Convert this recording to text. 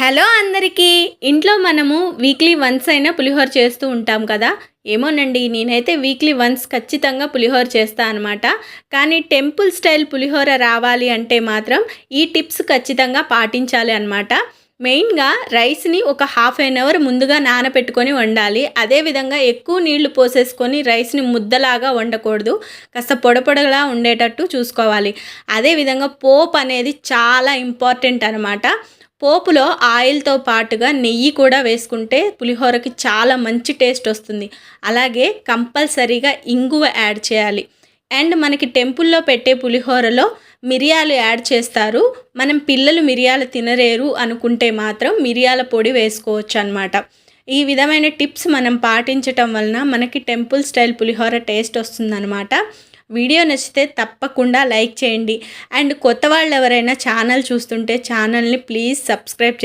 Hello అందరికీ! ఇంట్లో మనము వీక్లీ వన్స్ అయినా పులిహోర చేస్తూ ఉంటాం కదా! ఏమోనండి నేనైతే వీక్లీ వన్స్ ఖచ్చితంగా పులిహోర చేస్తా అనమాట. కానీ టెంపుల్ స్టైల్ పులిహోర రావాలి అంటే మాత్రం ఈ టిప్స్ ఖచ్చితంగా పాటించాలి అనమాట. మెయిన్‌గా రైస్‌ని ఒక హాఫ్ ఎన్ అవర్ ముందుగా నానపెట్టుకొని వండాలి. అదేవిధంగా ఎక్కువ నీళ్లు పోసేసుకొని రైస్‌ని ముద్దలాగా వండకూడదు. కాస్త పొడ పొడలా ఉండేటట్టు చూసుకోవాలి. అదేవిధంగా పోపు అనేది చాలా ఇంపార్టెంట్ అనమాట. పోపులో ఆయిల్‌తో పాటుగా నెయ్యి కూడా వేసుకుంటే పులిహోరకి చాలా మంచి టేస్ట్ వస్తుంది. అలాగే కంపల్సరీగా ఇంగువ యాడ్ చేయాలి. అండ్ మనకి టెంపుల్‌లో పెట్టే పులిహోరలో మిరియాలు యాడ్ చేస్తారు. మనం పిల్లలు మిరియాలు తినలేరు అనుకుంటే మాత్రం మిరియాల పొడి వేసుకోవచ్చనమాట. ఈ విధమైన టిప్స్ మనం పాటించటం వలన మనకి టెంపుల్ స్టైల్ పులిహోర టేస్ట్ వస్తుందనమాట. వీడియో నచ్చితే తప్పకుండా లైక్ చేయండి. అండ్ కొత్త వాళ్ళు ఎవరైనా ఛానల్ చూస్తుంటే ఛానల్ని ప్లీజ్ సబ్స్క్రైబ్